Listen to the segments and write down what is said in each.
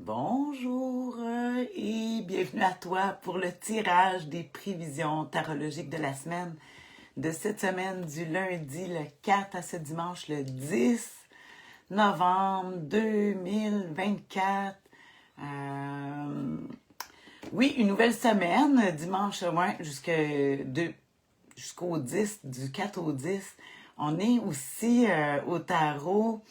Bonjour et bienvenue à toi pour le tirage des prévisions tarologiques de la semaine, de cette semaine du lundi le 4 à ce dimanche le 10 novembre 2024. Oui, une nouvelle semaine, dimanche, ouais, jusqu'au 10, du 4 au 10. On est aussi au tarot.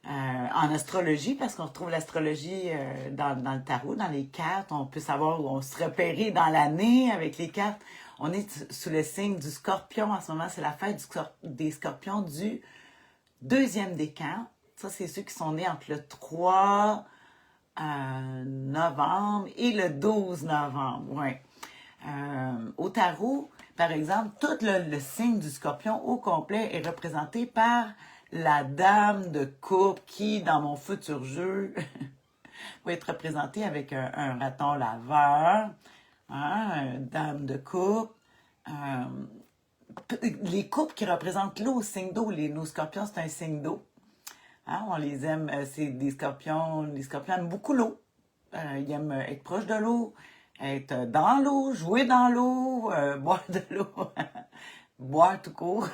En astrologie, parce qu'on retrouve l'astrologie dans le tarot, dans les cartes. On peut savoir où on se repérer dans l'année avec les cartes. On est sous le signe du Scorpion. En ce moment, c'est la fête des Scorpions du deuxième décan. Ça, c'est ceux qui sont nés entre le 3 novembre et le 12 novembre. Ouais. Au tarot, par exemple, tout le signe du Scorpion au complet est représenté par la dame de coupe qui, dans mon futur jeu, va être représentée avec un raton laveur, hein, une dame de coupe. Les coupes qui représentent l'eau, signe d'eau, nos scorpions, c'est un signe d'eau. Hein, on les aime, c'est des scorpions. Les scorpions aiment beaucoup l'eau. Ils aiment être proches de l'eau, être dans l'eau, jouer dans l'eau, boire de l'eau, boire tout court.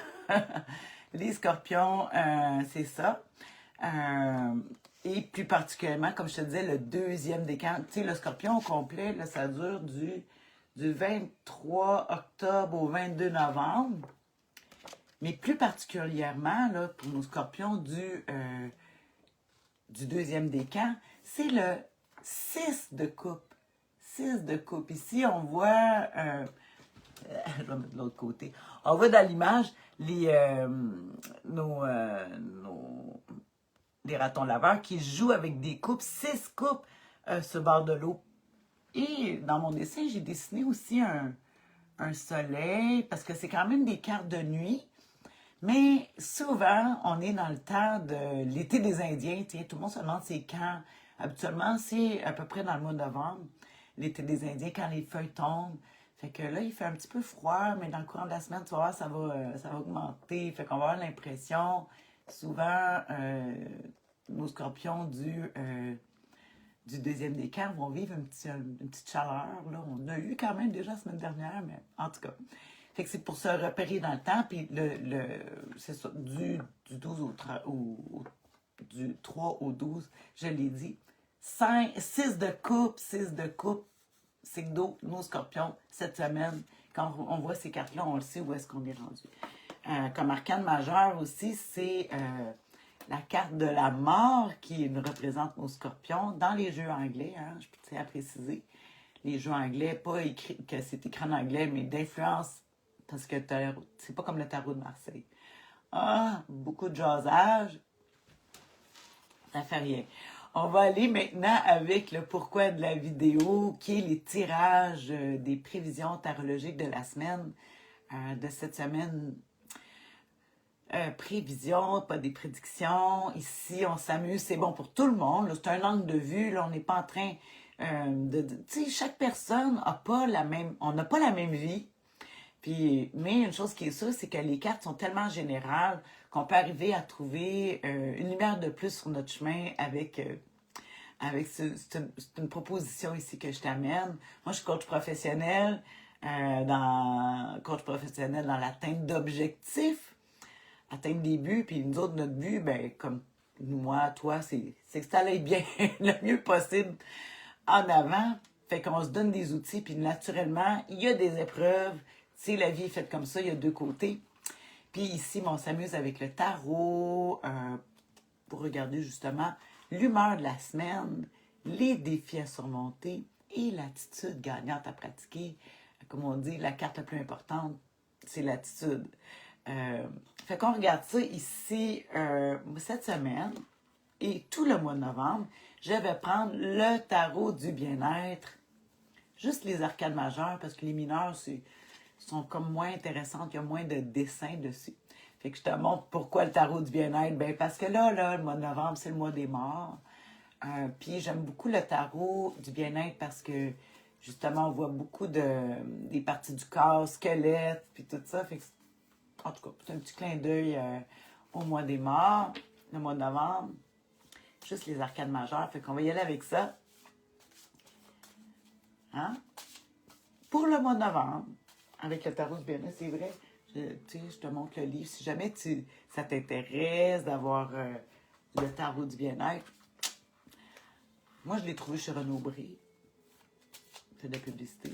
Les scorpions, c'est ça. Et plus particulièrement, comme je te disais, le deuxième décan. Tu sais, le scorpion au complet, là, ça dure du 23 octobre au 22 novembre. Mais plus particulièrement, là, pour nos scorpions du deuxième décan, c'est le 6 de coupe. 6 de coupe. Ici, on voit... je vais mettre de l'autre côté. On voit dans l'image les ratons laveurs qui jouent avec des coupes, 6 coupes sur le bord de l'eau. Et dans mon dessin, j'ai dessiné aussi un soleil, parce que c'est quand même des cartes de nuit. Mais souvent, on est dans le temps de l'été des Indiens. Tiens, tout le monde se demande c'est quand. Habituellement, c'est à peu près dans le mois de novembre, l'été des Indiens, quand les feuilles tombent. Fait que là, il fait un petit peu froid, mais dans le courant de la semaine, tu vas voir, ça va augmenter. Fait qu'on va avoir l'impression, souvent, nos scorpions du deuxième décan vont vivre une petite chaleur. Là. On a eu quand même déjà la semaine dernière, mais en tout cas. Fait que c'est pour se repérer dans le temps, puis c'est ça, du 12 du 3 au 12, je l'ai dit. 6 de coupe, c'est d'eau, nos scorpions, cette semaine. Quand on voit ces cartes-là, on le sait où est-ce qu'on est rendu. Comme arcane majeur aussi, c'est la carte de la mort qui nous représente nos scorpions dans les jeux anglais, hein, je tiens à préciser. Les jeux anglais, pas écrit que c'est écrit en anglais, mais d'influence, parce que c'est pas comme le tarot de Marseille. Ah, beaucoup de jasage, ça fait rien. On va aller maintenant avec le pourquoi de la vidéo, qui est les tirages des prévisions tarologiques de la semaine, de cette semaine. Prévisions, pas des prédictions. Ici, on s'amuse, c'est bon pour tout le monde. C'est un angle de vue, là, on n'est pas en train tu sais, chaque personne n'a pas la même, on n'a pas la même vie. Puis, mais une chose qui est sûre, c'est que les cartes sont tellement générales qu'on peut arriver à trouver une lumière de plus sur notre chemin avec c'est une proposition ici que je t'amène. Moi, je suis coach professionnel dans l'atteinte d'objectifs, atteindre des buts, puis nous autres, notre but, ben, comme moi, toi, c'est que ça aille bien le mieux possible en avant. Fait qu'on se donne des outils, puis naturellement, il y a des épreuves. Tu sais, la vie est faite comme ça, il y a deux côtés. Puis ici, on s'amuse avec le tarot pour regarder justement l'humeur de la semaine, les défis à surmonter et l'attitude gagnante à pratiquer. Comme on dit, la carte la plus importante, c'est l'attitude. Fait qu'on regarde ça ici cette semaine et tout le mois de novembre. Je vais prendre le tarot du bien-être, juste les arcades majeures, parce que les mineurs sont comme moins intéressantes, il y a moins de dessins dessus. Fait que je te montre pourquoi le tarot du bien-être. Ben parce que là, le mois de novembre, c'est le mois des morts. Puis j'aime beaucoup le tarot du bien-être parce que, justement, on voit beaucoup des parties du corps, squelettes, puis tout ça. Fait que, en tout cas, c'est un petit clin d'œil au mois des morts, le mois de novembre. Juste les arcades majeures. Fait qu'on va y aller avec ça. Hein? Pour le mois de novembre, avec le tarot du bien-être, c'est vrai, je te montre le livre. Si jamais ça t'intéresse d'avoir le tarot du bien-être, moi, je l'ai trouvé chez Renaud Bré. C'est de la publicité.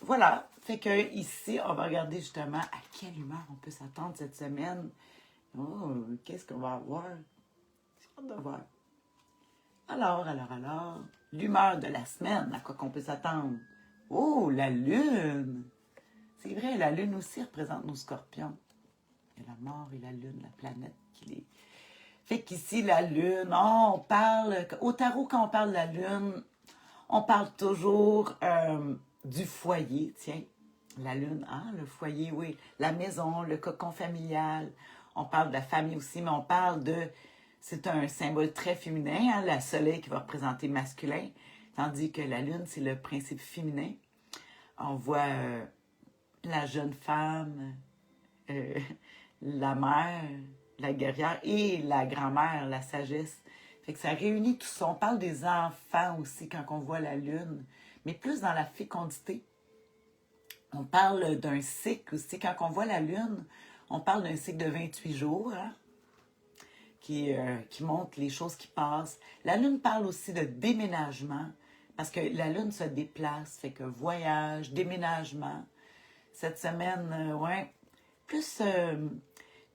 Voilà. Fait que ici, on va regarder justement à quelle humeur on peut s'attendre cette semaine. Oh, qu'est-ce qu'on va avoir? J'ai hâte de voir. Alors, l'humeur de la semaine, à quoi qu'on peut s'attendre? Oh, la lune! C'est vrai, la lune aussi représente nos scorpions. Il y a la mort et la lune, la planète qui les... Fait qu'ici, la lune, oh, on parle... Au tarot, quand on parle de la lune, on parle toujours du foyer, tiens. La lune, hein, le foyer, oui. La maison, le cocon familial. On parle de la famille aussi, mais on parle de... C'est un symbole très féminin, hein, le soleil qui va représenter masculin, tandis que la lune, c'est le principe féminin. On voit la jeune femme, euh, la mère, la guerrière et la grand-mère, la sagesse. Fait que ça réunit tout ça. On parle des enfants aussi quand on voit la lune, mais plus dans la fécondité. On parle d'un cycle aussi. Quand on voit la lune, on parle d'un cycle de 28 jours, hein, qui montre les choses qui passent. La lune parle aussi de déménagement, parce que la lune se déplace, fait que voyage, déménagement. Cette semaine, ouais, plus...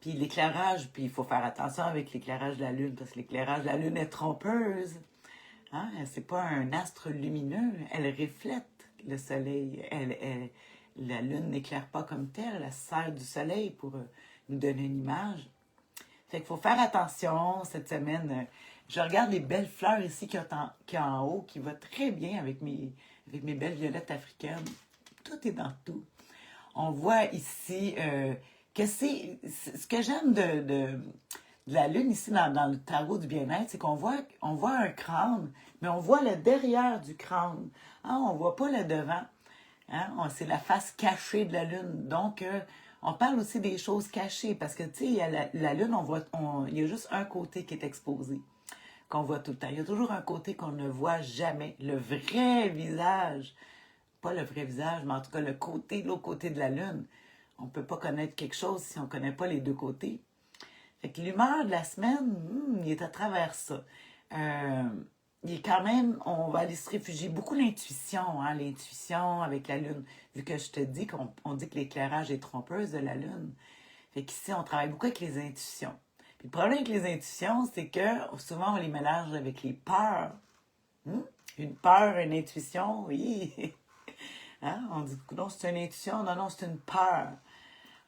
puis l'éclairage, puis il faut faire attention avec l'éclairage de la lune, parce que l'éclairage de la lune est trompeuse. Hein? C'est pas un astre lumineux, elle reflète le soleil. La lune n'éclaire pas comme telle, elle sert du soleil pour nous donner une image. Fait qu'il faut faire attention cette semaine. Je regarde les belles fleurs ici qu'il y a en haut, qui va très bien avec mes belles violettes africaines. Tout est dans tout. On voit ici que c'est... Ce que j'aime de la lune ici dans le tarot du bien-être, c'est qu'on voit un crâne, mais on voit le derrière du crâne. Hein, on ne voit pas le devant. Hein? C'est la face cachée de la lune. Donc, on parle aussi des choses cachées, parce que, tu sais, il y a la lune, il y a juste un côté qui est exposé, qu'on voit tout le temps. Il y a toujours un côté qu'on ne voit jamais. Le vrai visage, pas le vrai visage, mais en tout cas l'autre côté de la lune. On ne peut pas connaître quelque chose si on ne connaît pas les deux côtés. Fait que l'humeur de la semaine, il est à travers ça. Il est quand même, on va aller se réfugier beaucoup l'intuition, hein, l'intuition avec la lune. Vu que je te dis qu'on dit que l'éclairage est trompeuse de la lune. Fait qu'ici, on travaille beaucoup avec les intuitions. Puis le problème avec les intuitions, c'est que souvent, on les mélange avec les peurs. Une peur, une intuition, oui. Hein? On dit, non, c'est une intuition, non, c'est une peur.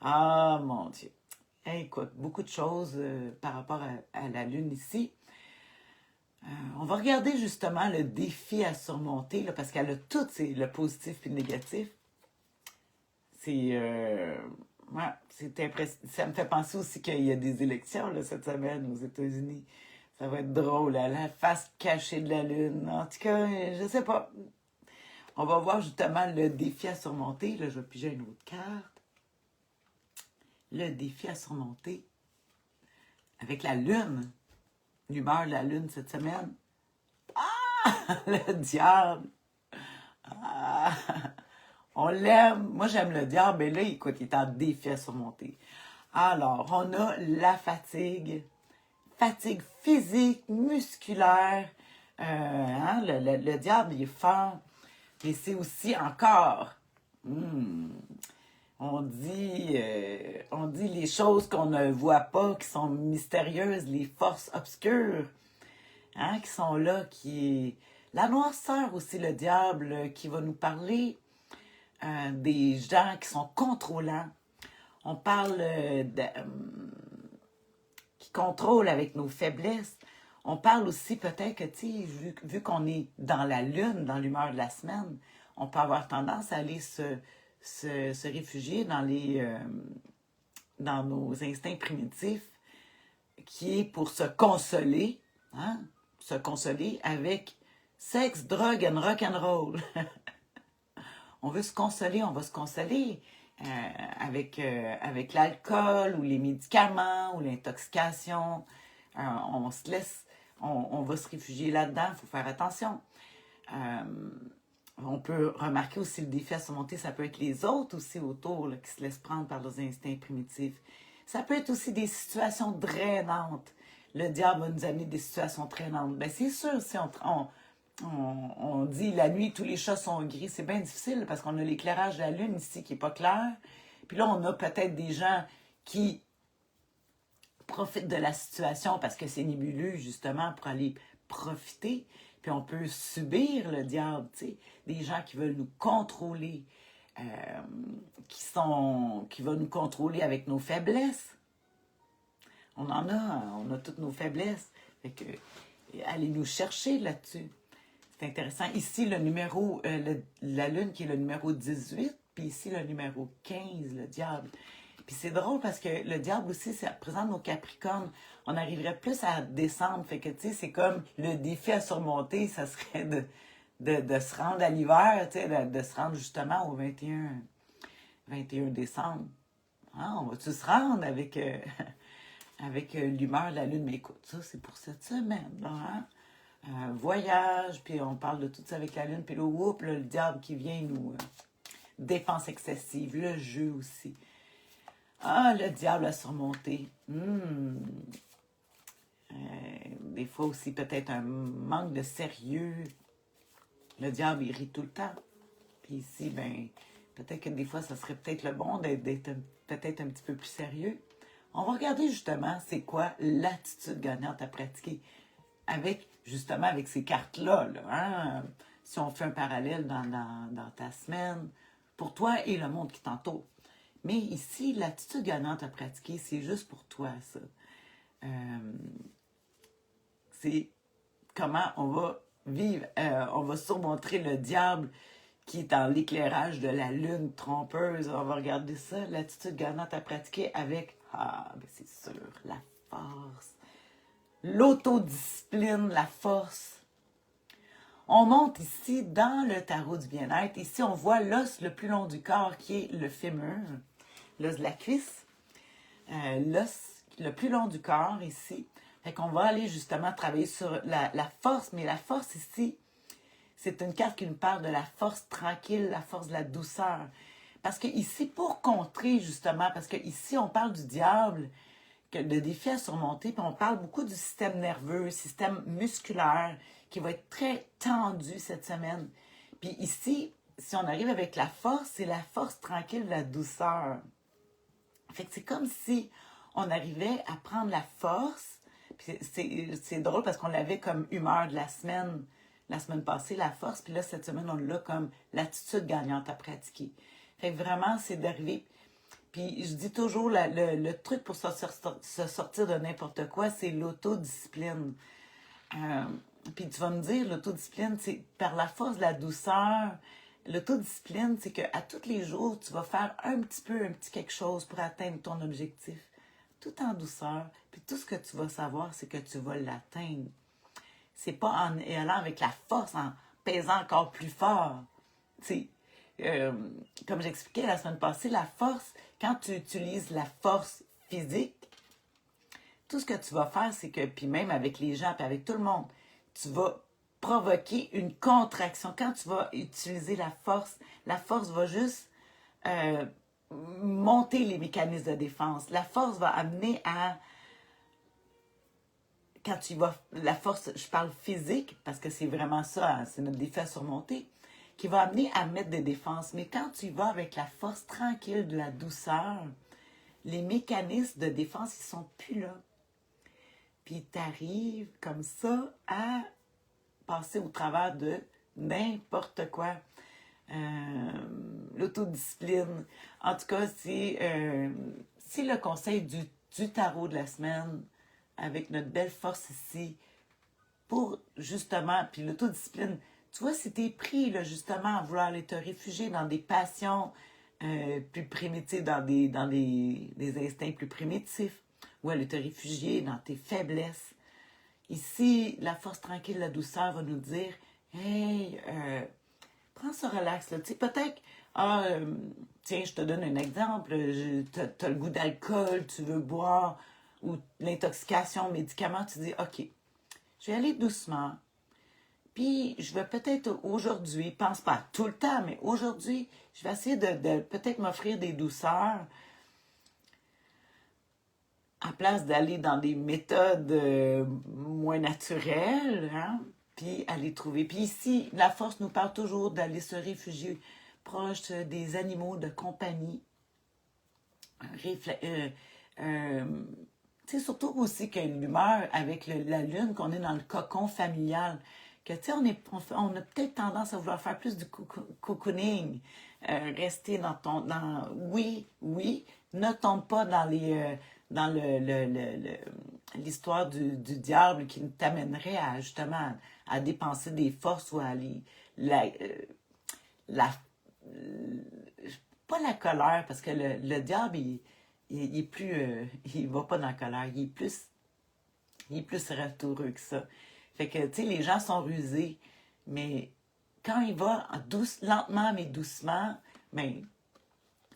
Ah, mon Dieu. Écoute, beaucoup de choses par rapport à la Lune ici. On va regarder justement le défi à surmonter, là, parce qu'elle a tout, c'est le positif et le négatif. C'est impressionnant. Ça me fait penser aussi qu'il y a des élections là, cette semaine aux États-Unis. Ça va être drôle, là, la face cachée de la Lune. En tout cas, je sais pas. On va voir justement le défi à surmonter. Là, je vais piger une autre carte. Le défi à surmonter avec la Lune. L'humeur de la Lune cette semaine. Ah! Le diable! Ah! On l'aime. Moi, j'aime le diable, mais là, écoute, il est en défi à surmonter. Alors, on a la fatigue. Fatigue physique, musculaire. Hein, le diable, il est fort. Et c'est aussi encore... On dit les choses qu'on ne voit pas, qui sont mystérieuses, les forces obscures, hein, qui sont là, la noirceur aussi, le diable, qui va nous parler des gens qui sont contrôlants. On parle qui contrôlent avec nos faiblesses. On parle aussi peut-être que, tu sais, vu qu'on est dans la lune, dans l'humeur de la semaine, on peut avoir tendance à aller se réfugier dans nos instincts primitifs, qui est pour se consoler, hein? Se consoler avec sexe, drogue and rock'n'roll. On veut se consoler, on va se consoler avec l'alcool ou les médicaments ou l'intoxication. On on va se réfugier là-dedans, il faut faire attention. Euh, on peut remarquer aussi le défi à surmonter, ça peut être les autres aussi autour là, qui se laissent prendre par leurs instincts primitifs. Ça peut être aussi des situations drainantes. Le diable va nous amener des situations drainantes. Ben c'est sûr, si on dit la nuit, tous les chats sont gris, c'est bien difficile parce qu'on a l'éclairage de la lune ici qui n'est pas clair. Puis là, on a peut-être des gens qui profitent de la situation parce que c'est nébuleux, justement, pour aller profiter. Puis on peut subir le diable, tu sais. Des gens qui veulent nous contrôler, euh, qui veulent nous contrôler avec nos faiblesses. On a toutes nos faiblesses. Fait que, allez nous chercher là-dessus. C'est intéressant. Ici, le numéro, la lune qui est le numéro 18, puis ici, le numéro 15, le diable. Puis c'est drôle parce que le diable aussi, ça représente nos Capricornes. On arriverait plus à descendre. Fait que, tu sais, c'est comme le défi à surmonter, ça serait de se rendre à l'hiver, tu sais, de se rendre justement au 21 décembre. Ah, on va-tu se rendre avec, avec l'humeur de la lune? Mais écoute, ça, c'est pour cette semaine, là, hein? Voyage, puis on parle de tout ça avec la lune, puis là, whoop, là, le diable qui vient nous... dépense excessive, le jeu aussi. Ah, le diable à surmonter. Des fois aussi, peut-être un manque de sérieux. Le diable, il rit tout le temps. Puis ici, ben, peut-être que des fois, ça serait peut-être le bon d'être peut-être un petit peu plus sérieux. On va regarder justement c'est quoi l'attitude gagnante à pratiquer avec, justement, avec ces cartes-là. Là, hein? Si on fait un parallèle dans ta semaine, pour toi et le monde qui t'entoure. Mais ici, l'attitude gagnante à pratiquer, c'est juste pour toi, ça. C'est comment on va vivre, on va surmonter le diable qui est dans l'éclairage de la lune trompeuse. On va regarder ça, l'attitude gagnante à pratiquer avec, ben c'est sûr, la force, l'autodiscipline, la force. On monte ici dans le tarot du bien-être. Ici, on voit l'os le plus long du corps qui est le fémur, l'os de la cuisse. L'os le plus long du corps ici. Fait qu'on va aller justement travailler sur la force, mais la force ici, c'est une carte qui nous parle de la force tranquille, la force de la douceur. Parce que ici, pour contrer justement, parce que ici, on parle du diable, de défis à surmonter, puis on parle beaucoup du système nerveux, système musculaire, qui va être très tendu cette semaine. Puis ici, si on arrive avec la force, c'est la force tranquille, la douceur. Fait que c'est comme si on arrivait à prendre la force, puis c'est drôle parce qu'on l'avait comme humeur de la semaine passée, la force, puis là, cette semaine, on l'a comme l'attitude gagnante à pratiquer. Fait que vraiment, c'est d'arriver... Puis je dis toujours, le truc pour se sortir de n'importe quoi, c'est l'autodiscipline. Puis tu vas me dire, l'autodiscipline, c'est par la force de la douceur. L'autodiscipline, c'est qu'à tous les jours, tu vas faire un petit quelque chose pour atteindre ton objectif. Tout en douceur. Puis tout ce que tu vas savoir, c'est que tu vas l'atteindre. C'est pas en allant avec la force, en pesant encore plus fort. Tu sais, comme j'expliquais la semaine passée, la force, quand tu utilises la force physique, tout ce que tu vas faire, c'est que, puis même avec les gens, puis avec tout le monde, tu vas provoquer une contraction. Quand tu vas utiliser la force va juste monter les mécanismes de défense. La force va amener à... Quand tu vas... La force, je parle physique, parce que c'est vraiment ça, hein, c'est notre défi à surmonter, qui va amener à mettre des défenses. Mais quand tu vas avec la force tranquille de la douceur, les mécanismes de défense, ils sont plus là. Puis tu arrives comme ça à passer au travers de n'importe quoi. L'autodiscipline. En tout cas, c'est le conseil du tarot de la semaine, avec notre belle force ici, pour justement, puis l'autodiscipline, tu vois, si t'es pris là, justement à vouloir aller te réfugier dans des passions plus primitives, dans des instincts plus primitifs, ou aller te réfugier dans tes faiblesses, ici, la force tranquille, la douceur va nous dire, hey, prends ce relax, là. Tu sais, peut-être, tiens, je te donne un exemple, tu as le goût d'alcool, tu veux boire, ou l'intoxication, médicaments, tu dis, OK, Je vais aller doucement. Puis, je vais peut-être aujourd'hui, pense pas tout le temps, mais aujourd'hui, je vais essayer de peut-être m'offrir des douceurs à place d'aller dans des méthodes moins naturelles, hein, puis aller trouver. Puis ici, la force nous parle toujours d'aller se réfugier proche des animaux de compagnie. Tu sais, surtout aussi qu'il y a une humeur avec la lune, qu'on est dans le cocon familial. Que, tu sais, on a peut-être tendance à vouloir faire plus du cocooning. Rester dans ton... oui, oui, ne tombe pas dans l'histoire du diable qui t'amènerait à, justement, à dépenser des forces ou à aller... la, pas la colère, parce que le diable, il est plus... il va pas dans la colère, il est plus ratoureux que ça. Fait que, tu sais, les gens sont rusés, mais quand il va lentement mais doucement, ben,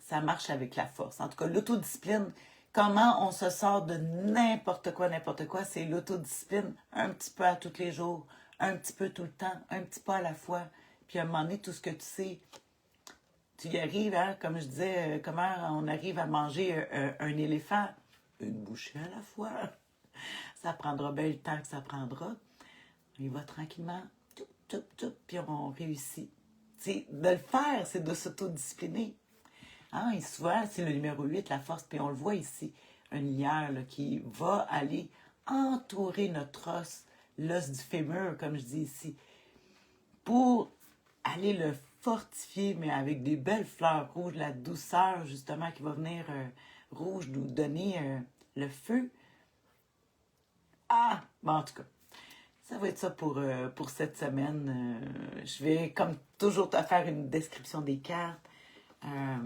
ça marche avec la force. En tout cas, l'autodiscipline, comment on se sort de n'importe quoi, c'est l'autodiscipline, un petit peu à tous les jours, un petit peu tout le temps, un petit peu à la fois. Puis à un moment donné, tout ce que tu sais, tu y arrives, hein, comme je disais, comment on arrive à manger un éléphant, une bouchée à la fois. Ça prendra bien le temps que ça prendra. Il va tranquillement, puis on réussit. T'sais, de le faire, c'est de s'autodiscipliner. Hein, et souvent, c'est le numéro 8, la force, puis on le voit ici, un lierre là, qui va aller entourer notre os, l'os du fémur, comme je dis ici, pour aller le fortifier, mais avec des belles fleurs rouges, la douceur, justement, qui va venir rouge, nous donner le feu. Ah! Bon, en tout cas, ça va être ça pour cette semaine. Je vais, comme toujours, te faire une description des cartes. Euh,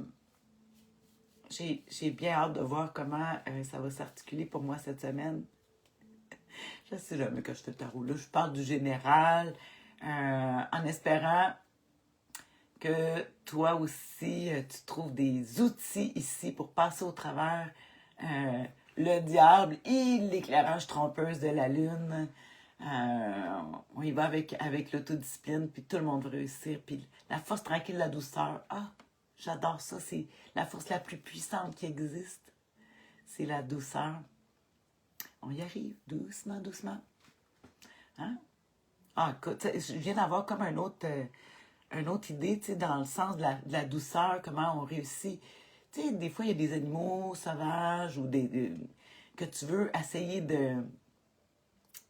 j'ai bien hâte de voir comment ça va s'articuler pour moi cette semaine. Je sais jamais que je fais le tarot. Là, je parle du général, en espérant que toi aussi, tu trouves des outils ici pour passer au travers le diable et l'éclairage trompeuse de la lune. On y va avec l'autodiscipline, puis tout le monde va réussir. Puis la force tranquille, la douceur. Ah, j'adore ça. C'est la force la plus puissante qui existe. C'est la douceur. On y arrive, doucement, doucement. Hein? Ah, écoute, je viens d'avoir comme une autre idée, tu sais, dans le sens de la douceur, comment on réussit. Tu sais, des fois, il y a des animaux sauvages ou que tu veux essayer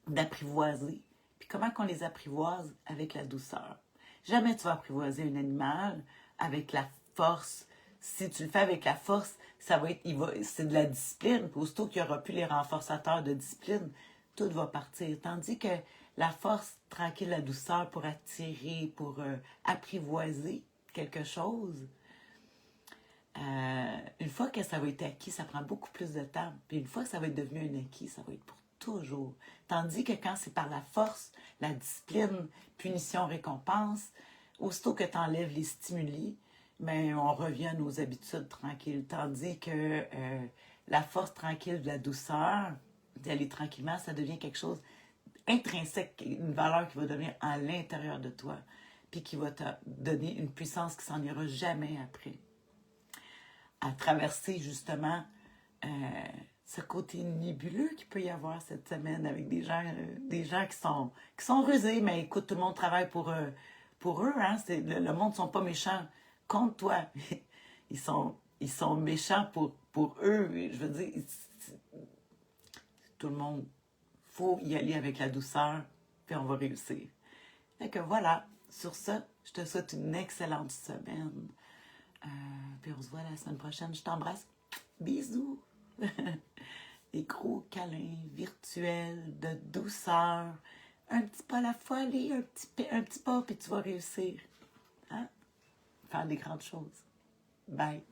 d'apprivoiser. Puis comment qu'on les apprivoise avec la douceur. Jamais tu vas apprivoiser un animal avec la force. Si tu le fais avec la force, ça va être, c'est de la discipline. Puis aussitôt qu'il n'y aura plus les renforçateurs de discipline, tout va partir. Tandis que la force, tranquille, la douceur pour attirer, pour apprivoiser quelque chose, une fois que ça va être acquis, ça prend beaucoup plus de temps. Puis une fois que ça va être devenu un acquis, ça va être pour toujours. Tandis que quand c'est par la force, la discipline, punition, récompense, aussitôt que tu enlèves les stimuli, ben, on revient à nos habitudes tranquilles. Tandis que la force tranquille de la douceur, d'aller tranquillement, ça devient quelque chose intrinsèque, une valeur qui va devenir à l'intérieur de toi, puis qui va te donner une puissance qui s'en ira jamais après. À traverser justement ce côté nébuleux qu'il peut y avoir cette semaine avec des gens qui sont rusés, mais écoute, tout le monde travaille pour eux. Hein? Le monde ne sont pas méchants contre toi. Ils sont méchants pour eux. Je veux dire, tout le monde, il faut y aller avec la douceur, puis on va réussir. Fait que voilà, sur ça, je te souhaite une excellente semaine. Puis on se voit la semaine prochaine. Je t'embrasse. Bisous. Des gros câlins virtuels de douceur. Un petit pas à la fois, allez, un petit pas, puis tu vas réussir. Hein? Faire des grandes choses. Bye.